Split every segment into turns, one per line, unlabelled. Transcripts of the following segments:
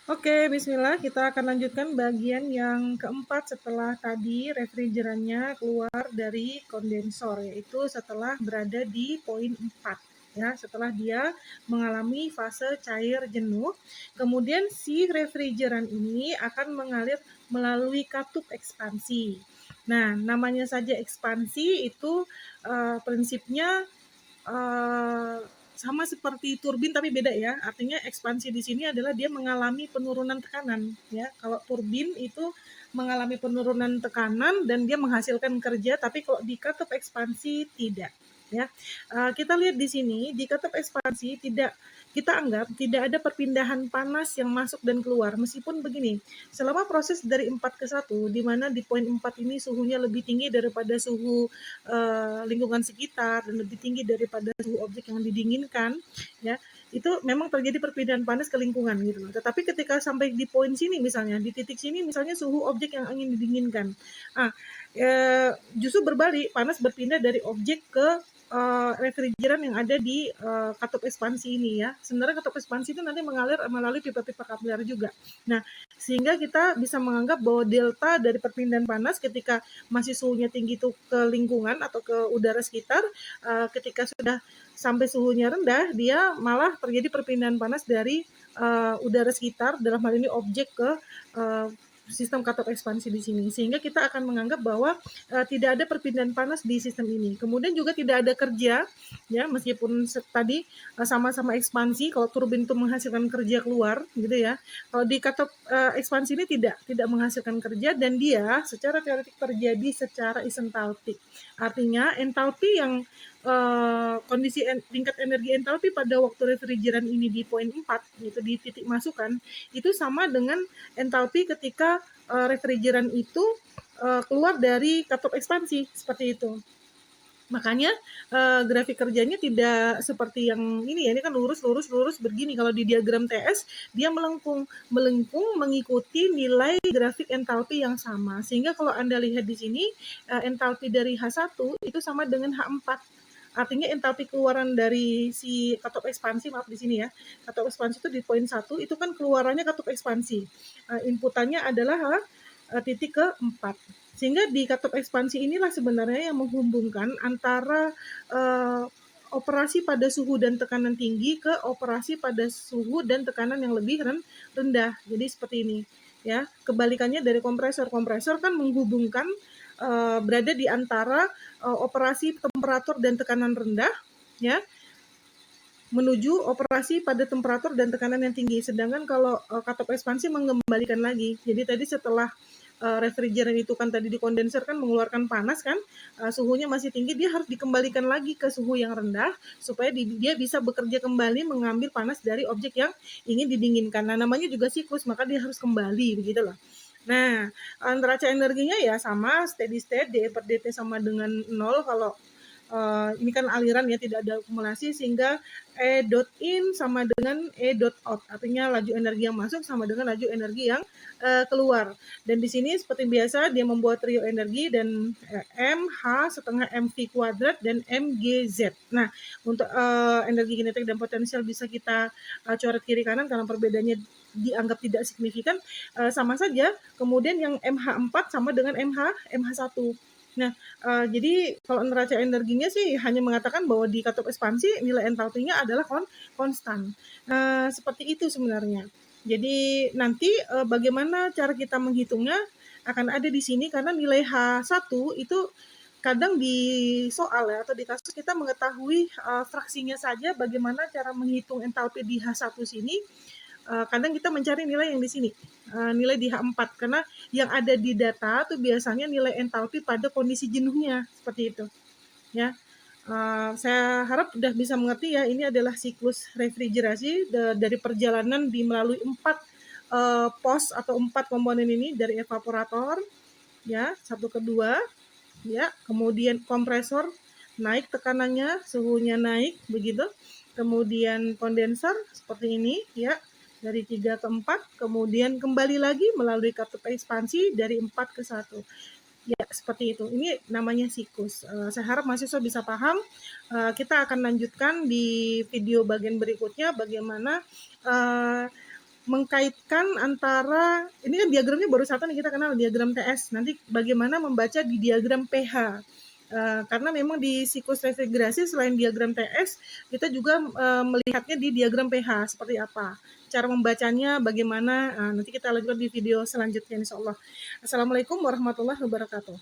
Oke, bismillah, kita akan lanjutkan bagian yang keempat setelah tadi refrigerannya keluar dari kondensor, yaitu setelah berada di poin 4. Ya, setelah dia mengalami fase cair jenuh, kemudian si refrigeran ini akan mengalir melalui katup ekspansi. Nah, namanya saja ekspansi itu prinsipnya sama seperti turbin tapi beda ya. Artinya ekspansi di sini adalah dia mengalami penurunan tekanan ya. Kalau turbin itu mengalami penurunan tekanan dan dia menghasilkan kerja, tapi kalau di katup ekspansi tidak ya. Kita lihat di sini di katup ekspansi kita anggap tidak ada perpindahan panas yang masuk dan keluar. Meskipun begini, selama proses dari 4 ke 1, di mana di poin 4 ini suhunya lebih tinggi daripada suhu lingkungan sekitar dan lebih tinggi daripada suhu objek yang didinginkan, ya itu memang terjadi perpindahan panas ke lingkungan gitu loh. Tetapi ketika sampai di poin sini misalnya, di titik sini misalnya suhu objek yang ingin didinginkan, justru berbalik, panas berpindah dari objek ke refrigeran yang ada di katup ekspansi ini ya. Sebenarnya katup ekspansi itu nanti mengalir melalui pipa-pipa kapiler juga. Nah, sehingga kita bisa menganggap bahwa delta dari perpindahan panas ketika masih suhunya tinggi itu ke lingkungan atau ke udara sekitar, ketika sudah sampai suhunya rendah, dia malah terjadi perpindahan panas dari udara sekitar, dalam hal ini objek ke sistem katup ekspansi di sini, sehingga kita akan menganggap bahwa tidak ada perpindahan panas di sistem ini. Kemudian juga tidak ada kerja, ya meskipun tadi sama-sama ekspansi. Kalau turbin itu menghasilkan kerja keluar, gitu ya. Kalau di katup ekspansi ini tidak menghasilkan kerja dan dia secara teoretik terjadi secara isentalpik. Artinya entalpi yang kondisi tingkat energi entalpi pada waktu refrigeran ini di poin 4, yaitu di titik masukan, itu sama dengan entalpi ketika refrigeran itu keluar dari katup ekspansi, seperti itu. Makanya grafik kerjanya tidak seperti yang ini ya, ini kan lurus begini. Kalau di diagram TS dia melengkung mengikuti nilai grafik entalpi yang sama. Sehingga kalau Anda lihat di sini entalpi dari H1 itu sama dengan H4. Artinya entalpi keluaran dari si katup ekspansi, maaf di sini ya. Katup ekspansi itu di poin 1 itu kan keluarannya katup ekspansi. Inputannya adalah titik ke-4. Sehingga di katup ekspansi inilah sebenarnya yang menghubungkan antara operasi pada suhu dan tekanan tinggi ke operasi pada suhu dan tekanan yang lebih rendah. Jadi seperti ini ya. Kebalikannya dari kompresor. Kompresor kan menghubungkan berada di antara operasi temperatur dan tekanan rendah ya menuju operasi pada temperatur dan tekanan yang tinggi. Sedangkan kalau katup ekspansi mengembalikan lagi. Jadi tadi setelah refrigeran itu kan tadi di kondenser kan mengeluarkan panas kan, suhunya masih tinggi, dia harus dikembalikan lagi ke suhu yang rendah supaya dia bisa bekerja kembali mengambil panas dari objek yang ingin didinginkan. Nah, namanya juga siklus, maka dia harus kembali begitu loh. Nah, neraca energinya ya sama steady state, dE per dt sama dengan 0 kalau ini kan aliran ya, tidak ada akumulasi, sehingga E dot in sama dengan E dot out, artinya laju energi yang masuk sama dengan laju energi yang keluar. Dan di sini seperti biasa dia membuat trio energi dan MH setengah MV kuadrat dan MGZ. Nah, untuk energi kinetik dan potensial bisa kita coret kiri kanan karena perbedaannya dianggap tidak signifikan, sama saja. Kemudian yang MH4 sama dengan MH1. Nah, jadi kalau neraca energinya sih hanya mengatakan bahwa di katup ekspansi nilai entalpinya adalah konstan. Seperti itu sebenarnya. Jadi nanti bagaimana cara kita menghitungnya akan ada di sini karena nilai H1 itu kadang di soal ya atau di kasus kita mengetahui fraksinya saja bagaimana cara menghitung entalpi di H1 sini. Kadang kita mencari nilai yang di sini, nilai di H4 karena yang ada di data tuh biasanya nilai entalpi pada kondisi jenuhnya seperti itu ya. Saya harap sudah bisa mengerti ya, ini adalah siklus refrigerasi dari perjalanan melalui 4 pos atau 4 komponen ini, dari evaporator ya, 1 ke 2 ya, kemudian kompresor naik tekanannya, suhunya naik begitu. Kemudian kondenser seperti ini ya, dari 3 ke 4, kemudian kembali lagi melalui katup ekspansi dari 4 ke 1. Ya, seperti itu. Ini namanya siklus. Saya harap mahasiswa bisa paham. Kita akan lanjutkan di video bagian berikutnya bagaimana mengkaitkan antara, ini kan diagramnya baru satu nih, kita kenal diagram TS, nanti bagaimana membaca di diagram pH. Karena memang di siklus revigrasi selain diagram TS, kita juga melihatnya di diagram pH seperti apa. Cara membacanya bagaimana, nanti kita lanjutkan di video selanjutnya insya Allah. Assalamualaikum warahmatullahi wabarakatuh.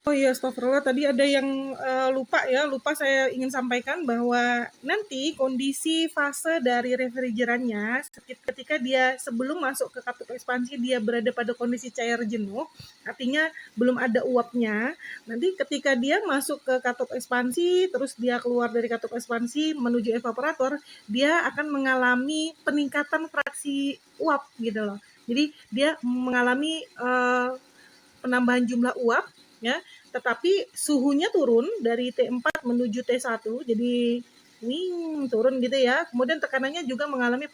Oh iya, astagfirullah, tadi ada yang lupa saya ingin sampaikan bahwa nanti kondisi fase dari refrigerannya ketika dia sebelum masuk ke katup ekspansi dia berada pada kondisi cair jenuh, artinya belum ada uapnya. Nanti ketika dia masuk ke katup ekspansi, terus dia keluar dari katup ekspansi menuju evaporator, dia akan mengalami peningkatan fraksi uap gitu loh. Jadi dia mengalami penambahan jumlah uap, ya, tetapi suhunya turun dari T4 menuju T1, jadi turun gitu ya. Kemudian tekanannya juga mengalami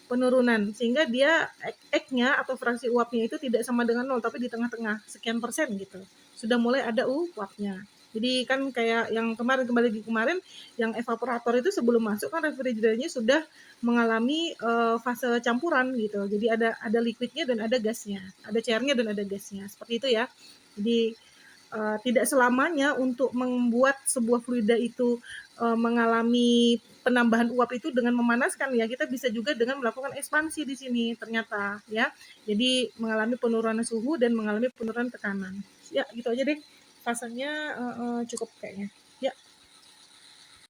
penurunan, sehingga dia X-nya atau fraksi uapnya itu tidak sama dengan 0, tapi di tengah-tengah, sekian persen gitu. Sudah mulai ada uapnya. Jadi kan kayak yang kemarin yang evaporator itu sebelum masuk kan refrigerannya sudah mengalami fase campuran gitu. Jadi ada liquidnya dan ada gasnya, ada cairnya dan ada gasnya. Seperti itu ya. Jadi tidak selamanya untuk membuat sebuah fluida itu mengalami penambahan uap itu dengan memanaskan ya, kita bisa juga dengan melakukan ekspansi di sini ternyata ya. Jadi mengalami penurunan suhu dan mengalami penurunan tekanan. Ya, gitu aja deh. Fasenya cukup kayaknya.